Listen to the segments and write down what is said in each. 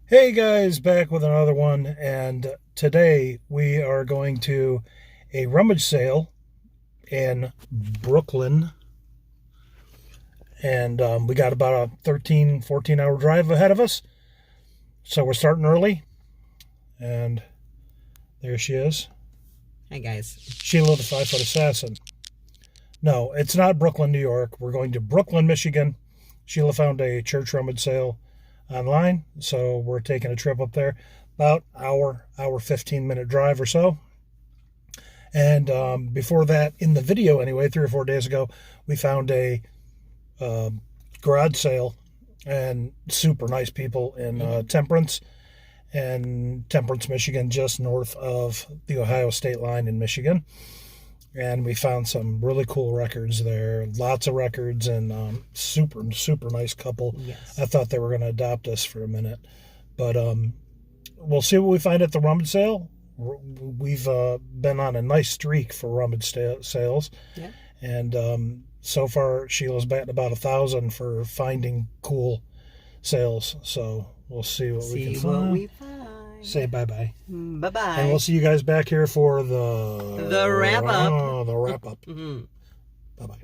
Hey guys, back with another one, and today we are going to a rummage sale in Brooklyn, and we got about a 13-14 hour drive ahead of us, so we're starting early, and there she is. Hi guys. Sheila the 5-foot assassin. No, it's not Brooklyn, New York. We're going to Brooklyn, Michigan. Sheila found a church rummage sale online, so we're taking a trip up there. About hour 15-minute drive or so. And before that, in the video anyway, 3 or 4 days ago, we found a garage sale, and super nice people in Temperance, Michigan, just north of the Ohio state line in Michigan. And we found some really cool records there. Lots of records, and super nice couple. Yes. I thought they were going to adopt us for a minute. But we'll see what we find at the rummage sale. We've been on a nice streak for rummage sales. Yeah. And so far, Sheila's batting about 1,000 for finding cool sales. So we'll see what we can find. Say bye-bye. Bye-bye. And we'll see you guys back here for the wrap-up. Oh, the wrap-up. Mm-hmm. Bye-bye.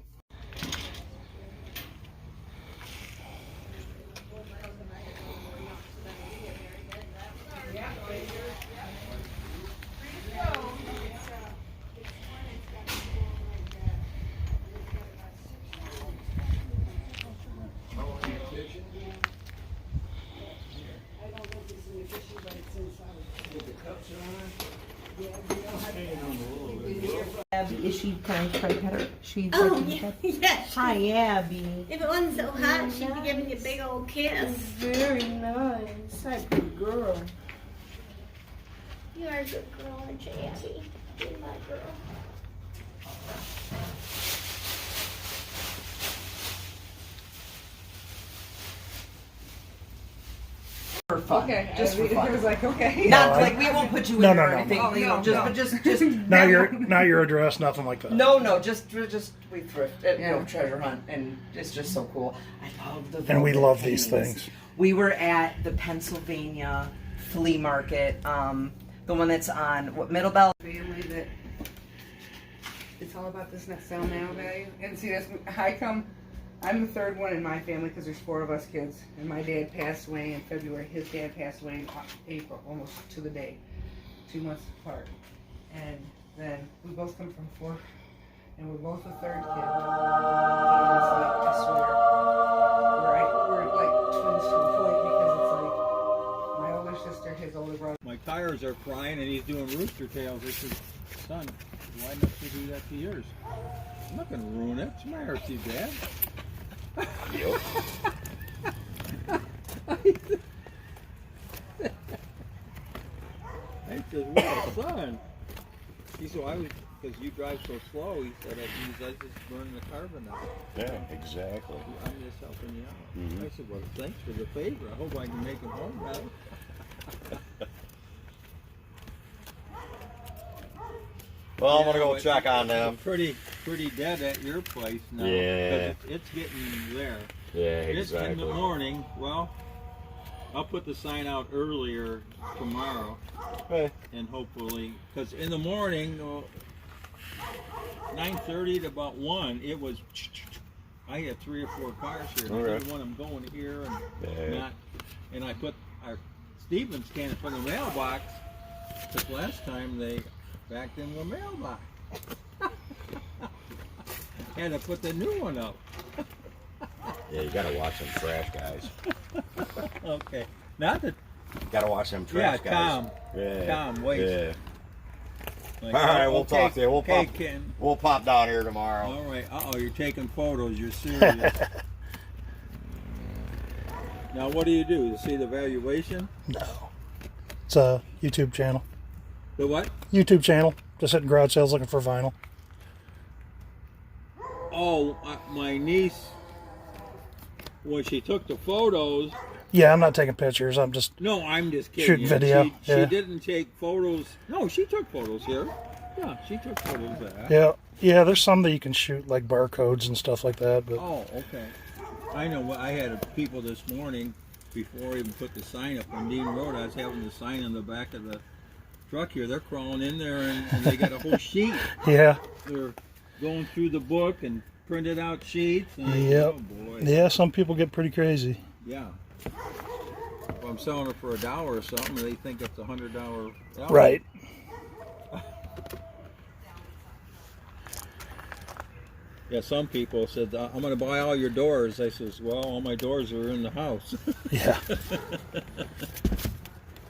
Abby, is she, can I try pet her? She's Yeah. Hi, Abby. If it wasn't so hot, she'd be giving you a big old kiss. Very nice. Hi, good girl. You are a good girl, aren't you, Abby? You're my girl. For fun. Okay, Just for fun. I was like, okay. Not like we won't put you in No, or no, no, anything. no. You know, No, just, no. just. Not your address, nothing like that. No, just we thrift, treasure hunt, and it's just so cool. I love the. And we velvet love these paintings. things. We were at the Pennsylvania flea market, the one that's on Middlebelt. Family that it's all about this next sale now value. And see, I'm the third one in my family because there's 4 of us kids, and my dad passed away in February. His dad passed away in April, almost to the day, 2 months apart. And then we both come from 4, and we're both the third kid. And it's like, I swear, we're like twins to a point because it's like my older sister, his older brother. My tires are frying and he's doing rooster tails. I said, son, why don't you do that to yours? I'm not going to ruin it. It's my RC, Dad. Yep. I said, well, son. He said, because you drive so slow, he said, I just burning the carbon out. Yeah, exactly. I'm just helping you out. Mhm. I said, well, thanks for the favor. I hope I can make it home now. Well, I'm gonna go check on them. Pretty dead at your place now. Yeah. 'Cause it's getting there. Yeah, It's in the exactly. morning. Well, I'll put the sign out earlier tomorrow, Hey. and hopefully, because in the morning, 9:30 to about 1, it was. I had 3 or 4 cars here. And I Okay. didn't want them going here and Yeah. not. And I put our Stevens can from the mailbox. Because last time they backed in the mailbox. Had to put the new one up. Yeah, you gotta watch them trash guys. Okay. Not that. You gotta watch them trash guys. Tom. Yeah. Tom, wait. Yeah. Like, All right, we'll talk to you. Okay, Ken. We'll pop down here tomorrow. All right. Uh-oh, you're taking photos. You're serious. Now, what do? To see the valuation? No. It's a YouTube channel. The what? YouTube channel. Just hitting garage sales looking for vinyl. Oh, my niece, when she took the photos. Yeah, I'm not taking pictures. I'm just No, I'm just kidding. shooting video. She Yeah. didn't take photos. No, she took photos here. Yeah, she took photos of that. Yeah, there's some that you can shoot like barcodes and stuff like that. But Oh, okay. I know what I had people this morning before I even put the sign up on Dean Road. I was having the sign on the back of the truck here. They're crawling in there and they got a whole sheet. Yeah. They're going through the book and printed out sheets. And Yep. oh boy. Yeah, some people get pretty crazy. Yeah. If I'm selling it for $1 or something, they think it's $100. Album. Right. Yeah, some people said, I'm going to buy all your doors. I says, well, all my doors are in the house. Yeah.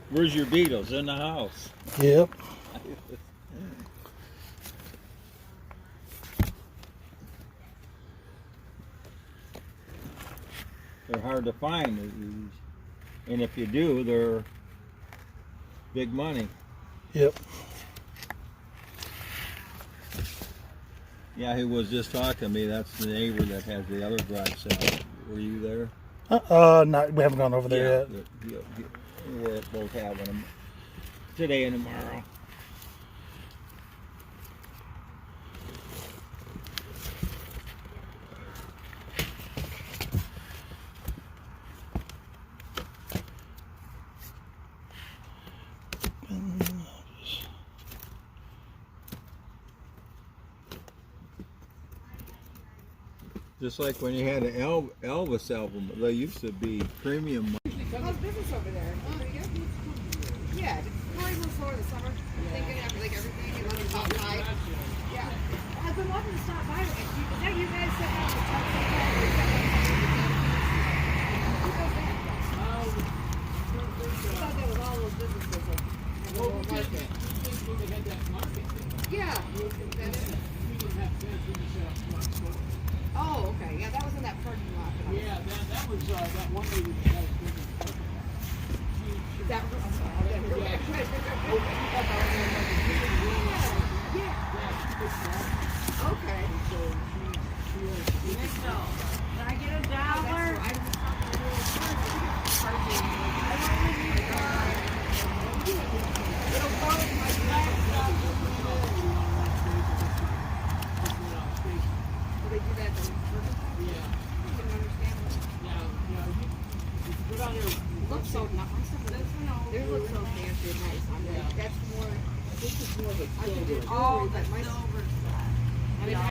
Where's your Beatles? In the house. Yep. They're hard to find. And if you do, they're big money. Yep. Yeah, he was just talking to me. That's the neighbor that has the other garage sale. Were you there? Not. We haven't gone over there yet. We're both having them today and tomorrow. Just like when you had an Elvis album, they used to be premium. How's business over there? Yeah, Corey moves over the summer. Thinking after like everything and let him top five. Yeah. I've been wanting to stop by. Is that you guys set up the top I thought that was all those businesses in the little market. Yeah. Oh, okay. Yeah, that was in that parking lot. Yeah, that was that one lady that has business. Is that okay. Can I get a dollar? They do that in Yeah, I didn't understand. you go down there. Looks so nice. They look so fancy and nice. I'm like, that's more. This is more of a silver. Oh, that my silver. Yeah.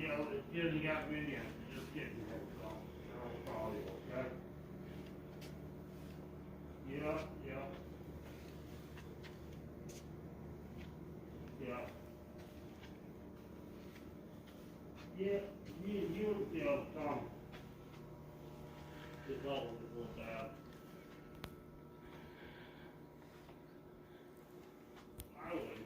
know, it hasn't got me yet. Just getting it, so I'll call you, okay? Yeah, yeah. Yeah. Yeah, Tom. It's all a little bad. I would.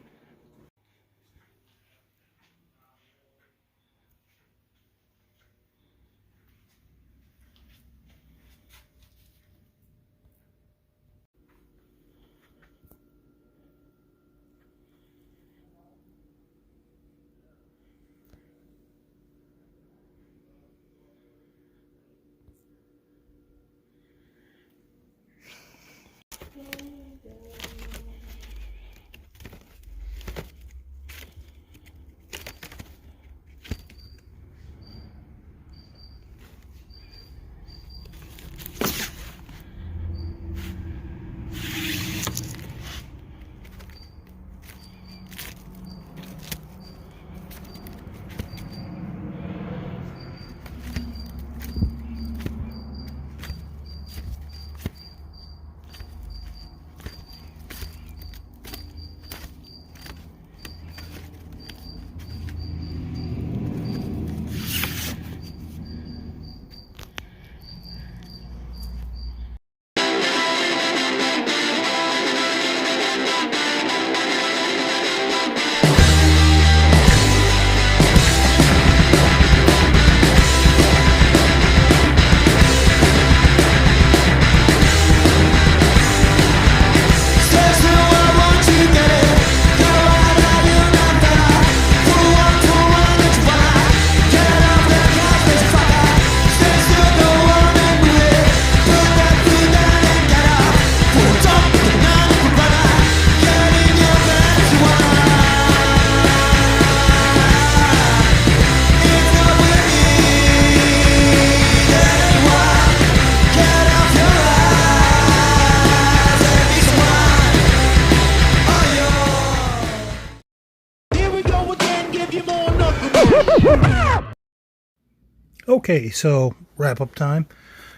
Okay, so wrap up time.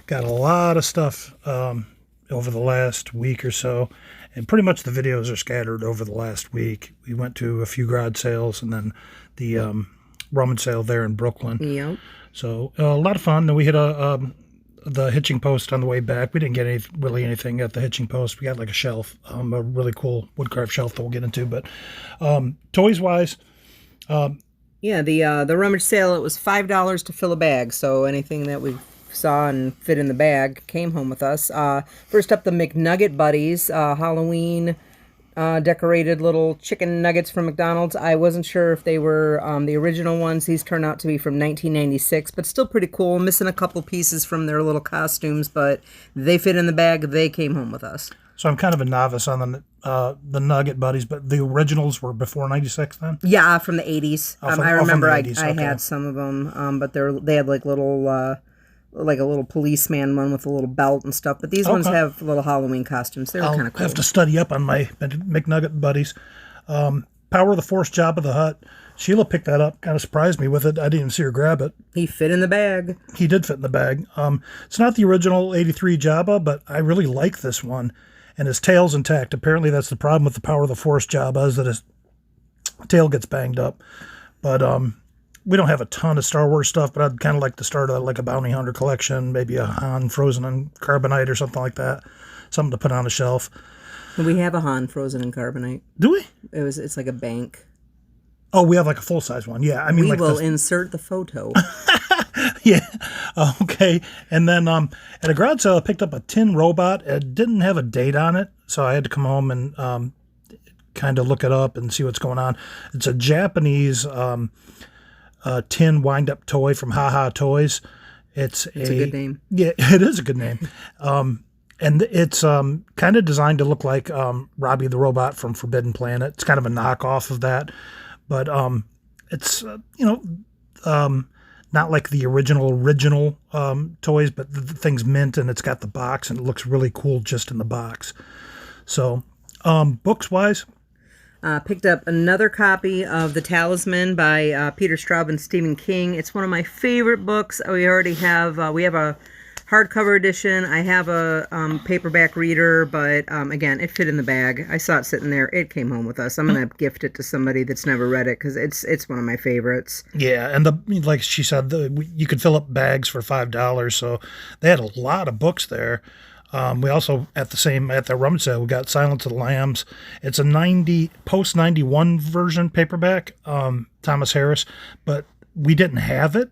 Got a lot of stuff over the last week or so, and pretty much the videos are scattered over the last week. We went to a few garage sales and then the rummage sale there in Brooklyn. Yep. So a lot of fun. Then we hit the hitching post on the way back. We didn't get really anything at the hitching post. We got like a shelf, a really cool woodcraft shelf that we'll get into. But toys wise. Yeah, the rummage sale, it was $5 to fill a bag, so anything that we saw and fit in the bag came home with us. First up, the McNugget Buddies, Halloween decorated little chicken nuggets from McDonald's. I wasn't sure if they were the original ones. These turned out to be from 1996, but still pretty cool. Missing a couple pieces from their little costumes, but they fit in the bag. They came home with us. So I'm kind of a novice on the Nugget Buddies, but the originals were before '96 then? Yeah, from the 80s. Oh, I remember from the 80s, I okay. had some of them, but they had like little, like a little policeman one with a little belt and stuff. But these ones Okay. have little Halloween costumes. They were kind I'll of cool. have to study up on my McNugget Buddies. Power of the Force Jabba the Hutt. Sheila picked that up, kind of surprised me with it. I didn't even see her grab it. He fit in the bag. He did fit in the bag. It's not the original 83 Jabba, but I really like this one. And his tail's intact. Apparently that's the problem with the Power of the Force Jabba, is that his tail gets banged up. But we don't have a ton of Star Wars stuff, but I'd kind of like to start like a Bounty Hunter collection, maybe a Han frozen in carbonite or something like that. Something to put on a shelf. We have a Han frozen in carbonite. Do we? It's like a bank. Oh, we have like a full-size one. Yeah, I mean, We like will this. insert the photo. Yeah. Okay. And then at a garage sale, I picked up a tin robot. It didn't have a date on it, so I had to come home and kind of look it up and see what's going on. It's a Japanese tin wind-up toy from Ha Ha Toys. It's a good name. Yeah, it is a good name. And it's kind of designed to look like Robbie the Robot from Forbidden Planet. It's kind of a knockoff of that. But it's, not like the original toys, but the thing's mint and it's got the box and it looks really cool just in the box. So, books-wise, Picked up another copy of The Talisman by Peter Straub and Stephen King. It's one of my favorite books. We already have we have a hardcover edition. I have a paperback reader, but again, it fit in the bag. I saw it sitting there. It came home with us. I'm gonna gift it to somebody that's never read it because it's one of my favorites. Yeah, and like she said, you could fill up bags for $5, so they had a lot of books there. We also at the rummage sale we got Silence of the Lambs. It's a post 91 version paperback, Thomas Harris, but we didn't have it.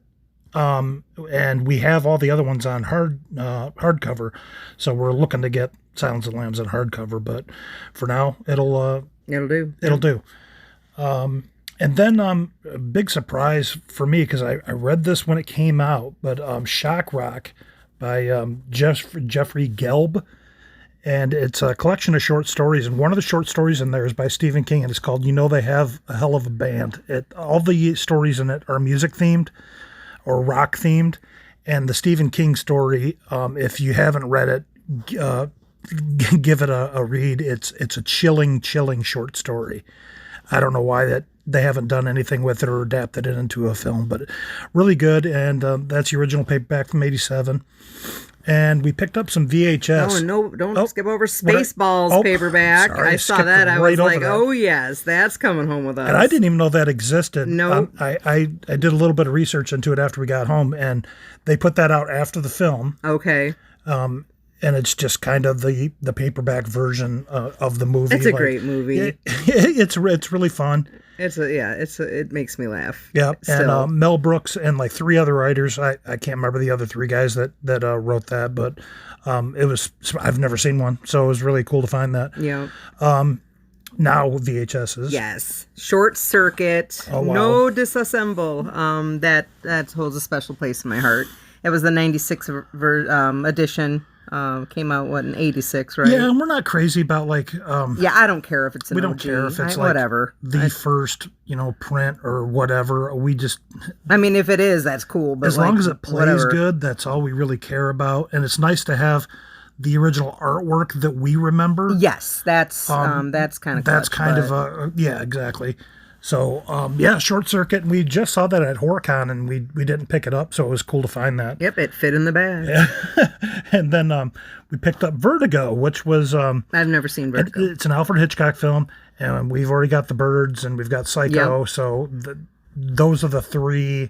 And we have all the other ones on hardcover, so we're looking to get Silence of the Lambs on hardcover. But for now, it'll do. It'll do. And then a big surprise for me because I read this when it came out, but Shock Rock by Jeffrey Gelb, and it's a collection of short stories. And one of the short stories in there is by Stephen King, and it's called "You Know They Have a Hell of a Band." All the stories in it are music themed or rock themed, and the Stephen King story, if you haven't read it, give it a read. It's a chilling short story. I don't know why that they haven't done anything with it or adapted it into a film, but really good. And that's the original paperback from '87. And we picked up some VHS. Oh, no, don't skip over Spaceballs paperback. Sorry, I saw that. I right was over like, that. oh, yes, that's coming home with us. And I didn't even know that existed. No. I did a little bit of research into it after we got home, and they put that out after the film. Okay. And it's just kind of the paperback version of the movie. It's a great movie. It's really fun. It makes me laugh. Yeah, Still. and Mel Brooks and like 3 other writers. I can't remember the other 3 guys that wrote that, but I've never seen one, so it was really cool to find that. Yeah. Now VHSs. Yes. Short Circuit. Oh, wow. No Disassemble. That holds a special place in my heart. It was the 96 edition. Came out in 86, right? Yeah, and we're not crazy about like yeah, I don't care if it's an we don't OG. care if it's like whatever. the first, print or whatever. We just I mean, if it is, that's cool. But as long like, as it plays whatever. good, that's all we really care about. And it's nice to have the original artwork that we remember. Yes, that's kind of yeah, exactly. So Short Circuit. And we just saw that at HorrorCon, and we didn't pick it up, so it was cool to find that. Yep, it fit in the bag. And then we picked up Vertigo, which was I've never seen Vertigo. it's an Alfred Hitchcock film, and we've already got The Birds and we've got Psycho. Yep. So those are the 3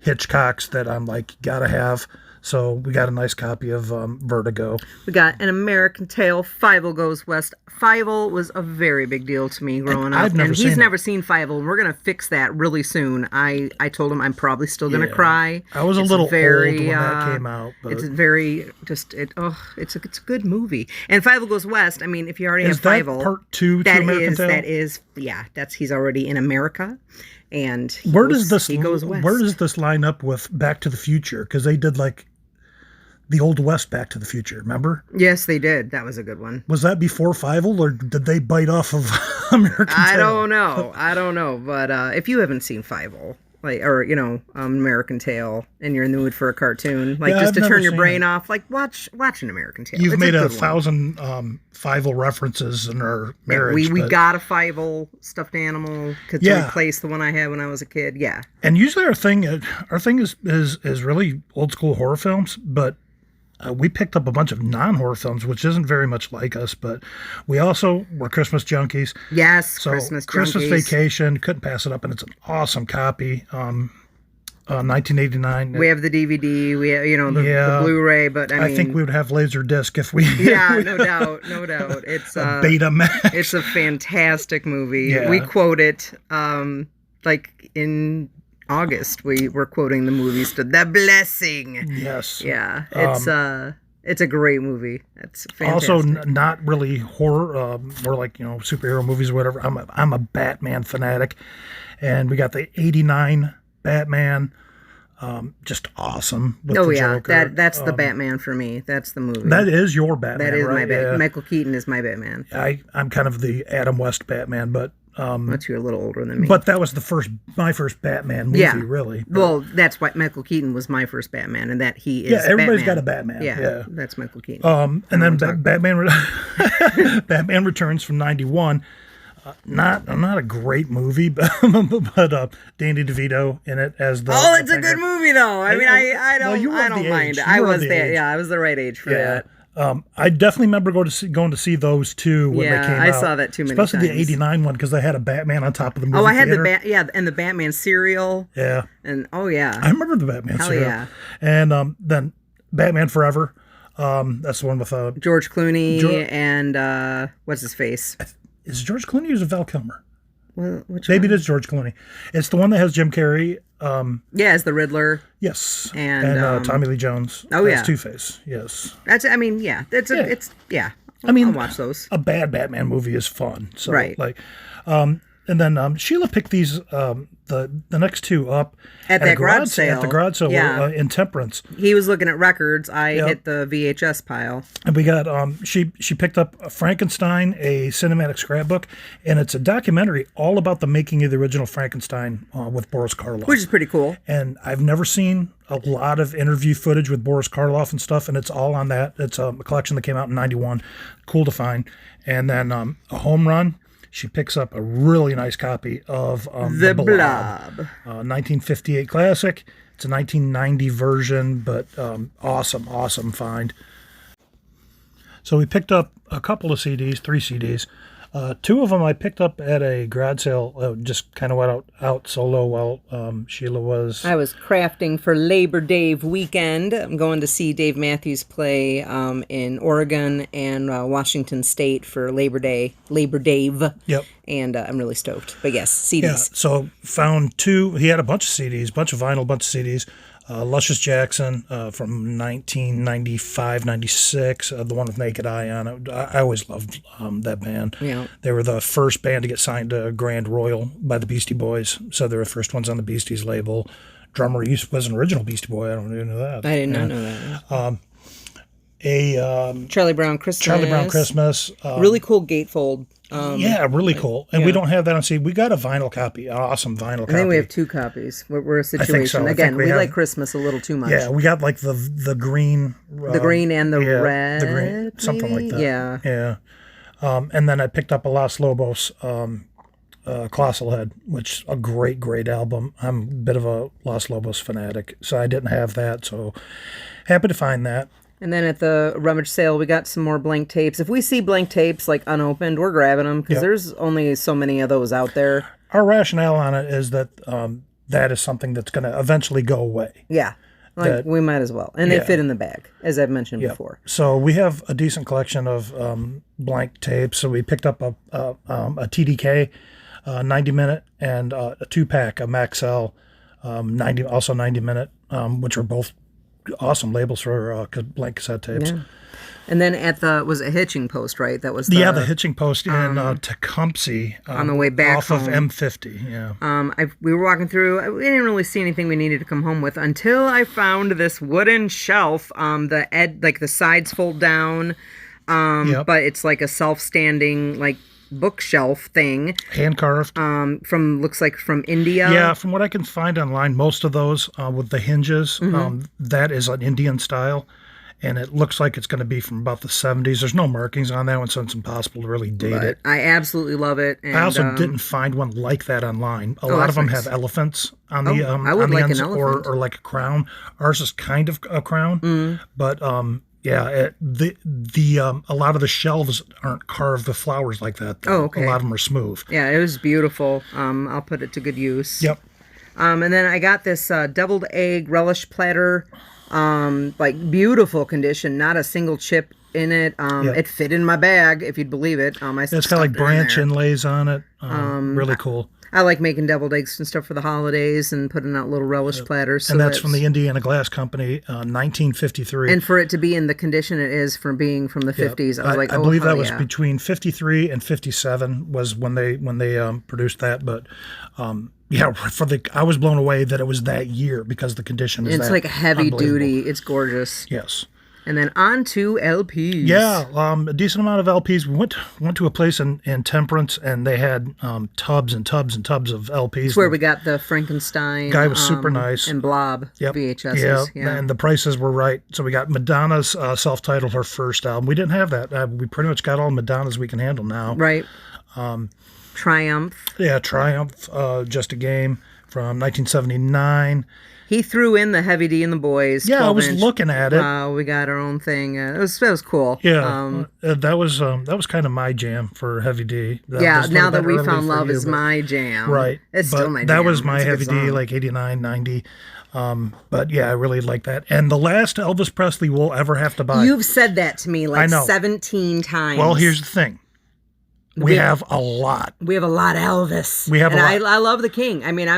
Hitchcocks that I'm like gotta have. So we got a nice copy of Vertigo. We got An American Tale, Fievel Goes West. Fievel was a very big deal to me growing up. I've never and seen he's it. never seen Fievel, and we're going to fix that really soon. I told him I'm probably still going to cry. I was a little old when that came out. But It's very, it's a good movie. And Fievel Goes West, I mean, if you already is have that Fievel. part 2 to American Tale? He's already in America. And he does goes west. Where does this line up with Back to the Future? Because they did like the Old West Back to the Future, remember? Yes, they did. That was a good one. Was that before Fievel, or did they bite off of American Tale? I don't know. But if you haven't seen Fievel, American Tale, and you're in the mood for a cartoon, I've to never turn your seen brain it. off, watch an American Tale. You've It's made a a good one. 1,000 Fievel references in our marriage. We but- got a Fievel stuffed animal to replace the one I had when I was a kid. Yeah. And usually our thing is really old school horror films, but we picked up a bunch of non-horror films, which isn't very much like us, but we also were Christmas junkies. Yes, So Christmas Christmas junkies. Vacation, couldn't pass it up, and it's an awesome copy. 1989. We have the DVD. We have, the Blu-ray, but I think we would have Laserdisc if we. Yeah, no doubt. It's Betamax. It's a fantastic movie. Yeah. We quote it in August. We were quoting the movies to The Blessing. Yes. Yeah, it's a great movie. It's fantastic. Also, not really horror, more like superhero movies or whatever. I'm a Batman fanatic, and we got the '89 Batman, just awesome. With the Joker. That's the Batman for me. That's the movie. That is your Batman. That is right? my Batman. Yeah. Michael Keaton is my Batman. I'm kind of the Adam West Batman, but But you're a little older than me. but that was my first Batman movie, Yeah. really. Well, that's why Michael Keaton was my first Batman, and that he is. Yeah, everybody's Batman. got a Batman. Yeah, that's Michael Keaton. And then Batman Batman Returns from '91. Not a great movie, but Danny DeVito in it as the. Oh, it's a good movie though. I mean, I Well, you don't, were I of the don't mind. age. it. I You were of was the there. age. Yeah, I was the right age for Yeah. that. I definitely remember going to see those two when Yeah, they came I out. saw that too many Especially the times. '89 one because they had a Batman on top of the movie Oh, I had theater. and the Batman cereal, Yeah, and oh yeah, I remember the Batman Hell serial. yeah. And then Batman Forever. That's the one with George Clooney Geor- and what's his face? is it George Clooney or is it Val Kilmer? Well, which Maybe one? it is George Clooney. It's the one that has Jim Carrey. Yeah, as the Riddler. Yes, And, Tommy Lee Jones. oh, as yeah. Two-Face. Yes, That's. I mean, yeah, Yeah. I mean, I'll watch those. a bad Batman movie is fun. So, Right. And then Sheila picked these the next two up At that garage sale. At the garage sale Yeah. in Temperance, He was looking at records. I Yep. hit the VHS pile. and we got she picked up Frankenstein, a cinematic scrapbook, and it's a documentary all about the making of the original Frankenstein with Boris Karloff. Which is pretty cool. And I've never seen a lot of interview footage with Boris Karloff and stuff, and it's all on that. It's a collection that came out in '91. Cool to find. And then a home run. She picks up a really nice copy of The Blob. Blob. 1958 classic. It's a 1990 version, but awesome find. So we picked up a couple of CDs, 3 CDs. Two of them I picked up at a garage sale. Just kind of went out solo while Sheila was. I was crafting for Labor Day weekend. I'm going to see Dave Matthews play in Oregon and Washington State for Labor Day. Yep. And I'm really stoked. But yes, CDs. Yeah, so found two. He had a bunch of CDs, bunch of vinyl, bunch of CDs. Luscious Jackson from 1995, 96, the one with Naked Eye on it. I always loved that band. Yeah. They were the first band to get signed to Grand Royal by the Beastie Boys, so they were the first ones on the Beasties label. Drummer was an original Beastie Boy. I don't even know that. I did not know that. Charlie Brown Christmas. Charlie Brown Christmas. Really cool gatefold. Yeah, really cool. And we yeah. don't have that on CD. We got a vinyl copy, an awesome vinyl copy. I think we have 2 copies. We're a think situation. so. I think Again, we we have- like Christmas a little too much. Yeah, we got like the green. The green and the red. The green, something maybe? like that. Yeah. Yeah. And then I picked up a Los Lobos, Colossal Head, which a great album. I'm a bit of a Los Lobos fanatic, so I didn't have that. So happy to find that. And then at the rummage sale, we got some more blank tapes. If we see blank tapes like unopened, we're grabbing them because Yep. there's only so many of those out there. Our rationale on it is that that is something that's going to eventually go away. Yeah. Like, That- we might as well. And Yeah. they fit in the bag, as I've mentioned Yep. before. So we have a decent collection of blank tapes. So we picked up a TDK 90-minute and a 2-pack, a Maxell 90-minute, which are both awesome labels for blank cassette tapes. Yeah. And then at the, was it Hitching Post, right? That was The hitching post in Tecumseh on the way back off of home. M50. Yeah. we were walking through. We didn't really see anything we needed to come home with until I found this wooden shelf. The sides fold down, Yep. but it's like a self-standing like bookshelf thing. Hand carved. Looks like from India. Yeah, from what I can find online, most of those with the hinges, Mm-hmm. that is an Indian style. And it looks like it's going to be from about the 70s. There's no markings on that one, so it's impossible to really date it. I absolutely love it. And, I also didn't find one like that online. A lot that's of them nice. have elephants on the I would on the like an ends, elephant. or like a crown. Ours is kind of a crown, but yeah, a lot of the shelves aren't carved with flowers like that. Though. Oh, okay. A lot of them are smooth. Yeah, it was beautiful. I'll put it to good use. Yep. And then I got this deviled egg relish platter, like beautiful condition, not a single chip in it. Yep. It fit in my bag, if you'd believe it. It's got like branch inlays on it. Really cool. I like making deviled eggs and stuff for the holidays and putting out little relish platters. So And that's from the Indiana Glass Company, 1953. And for it to be in the condition it is from being from the 50s, I was like, I oh, believe hell that was yeah. between 53 and 57 was when they produced that. But yeah, I was blown away that it was that year because the condition is It's that like heavy unbelievable. duty. It's gorgeous. Yes. And then on to LPs. Yeah, a decent amount of LPs. We went to a place in Temperance, and they had tubs and tubs and tubs of LPs. That's where we got the Frankenstein. Guy was super nice. And Blob Yep. VHSs. Yeah. And the prices were right. So we got Madonna's self-titled, her first album. We didn't have that. We pretty much got all Madonna's we can handle now. Right. Triumph. Yeah, Triumph, Just a Game from 1979. He threw in the Heavy D and the Boys. Yeah, I was 12-inch. looking at it. We got our own thing. It was cool. Yeah, that was kind of my jam for Heavy D. That Yeah, was a now little that bit we early found for love you, is but- my jam. Right. It's but still my jam. that was my It's a good Heavy D, song. like 89, 90. But yeah, I really like that. And the last Elvis Presley we'll ever have to buy. You've said that to me I like know. 17 times. Well, here's the thing. We have a lot. We have a lot of Elvis. We have a and lot. I love the King. I mean,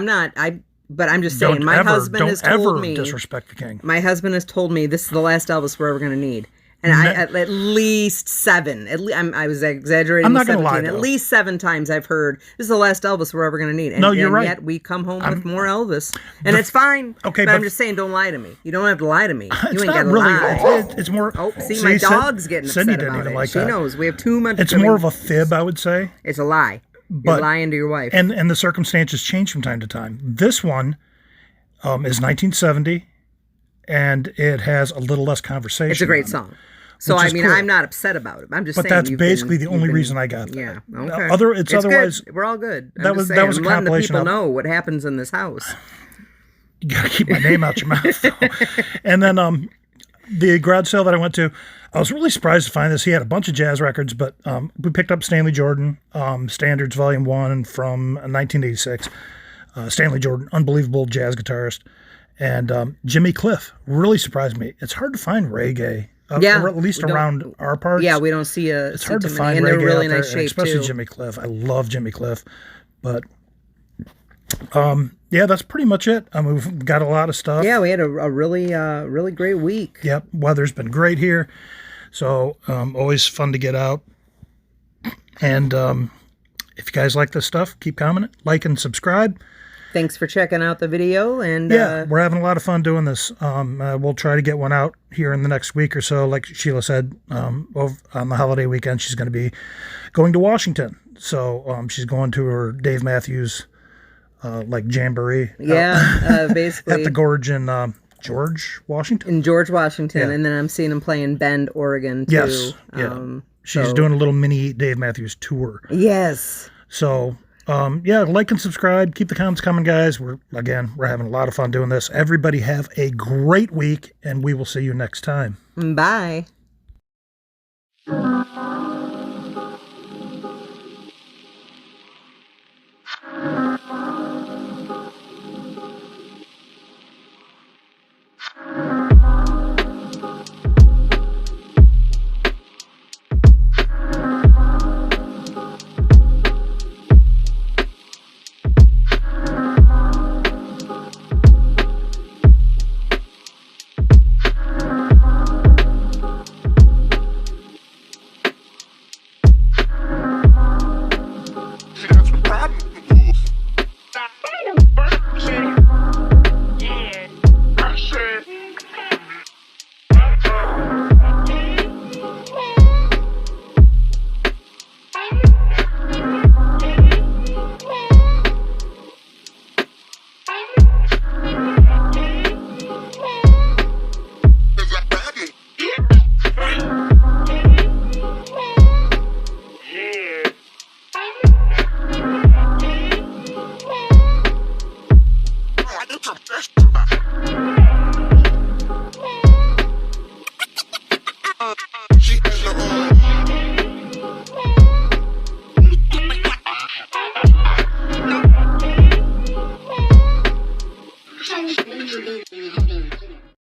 but I'm just saying, my husband has told me. Disrespect the King. My husband has told me this is the last Elvis we're ever going to need. And at least 7. I was exaggerating. I'm not gonna 17. lie, At though. least 7 times I've heard this is the last Elvis we're ever going to need. And, No, you're right. Yet we come home with more Elvis, and it's fine. Okay, but I'm but- just saying, don't lie to me. You don't have to lie to me. You It's ain't not got to really. lie. It's more. Oh, see, my dog's getting Cindy upset didn't about even it. like She that. knows we have too much. It's more of a fib, I would say. It's a lie. But- You're lying to your wife. And the circumstances change from time to time. This one is 1970, and it has a little less conversation. It's a great on it. song. So Which I is mean, cool. I'm not upset about it. I'm just But saying. that's you've basically been- the only you've been- reason I got that. Yeah. Now, Okay. it's good. otherwise. We're all good. I'm that just was- saying, that was a I'm letting the compilation people of- know what happens in this house. You gotta keep my name out your mouth. Though. And then the garage sale that I went to, I was really surprised to find this. He had a bunch of jazz records, but we picked up Stanley Jordan, Standards Volume 1 from 1986. Stanley Jordan, unbelievable jazz guitarist. And Jimmy Cliff really surprised me. It's hard to find reggae, Yeah, or at least we don't- around our parts. Yeah, we don't see It's hard to too find many, and reggae they're really out there, nice shape especially too. Jimmy Cliff. I love Jimmy Cliff, but yeah, that's pretty much it. I mean, we've got a lot of stuff. Yeah, we had a really great week. Yep, weather's been great here, so always fun to get out. And if you guys like this stuff, keep commenting, like, and subscribe. Thanks for checking out the video, and Yeah, we're having a lot of fun doing this. We'll try to get one out here in the next week or so. Like Sheila said, over on the holiday weekend, she's going to be going to Washington. So she's going to her Dave Matthews jamboree. basically At the Gorge in George, Washington. in George Washington, Yeah. and then I'm seeing him play in Bend, Oregon too. Yes, yeah. She's doing a little mini Dave Matthews tour. Yes. So, like and subscribe. Keep the comments coming, guys. We're having a lot of fun doing this. Everybody have a great week, and we will see you next time. Bye. I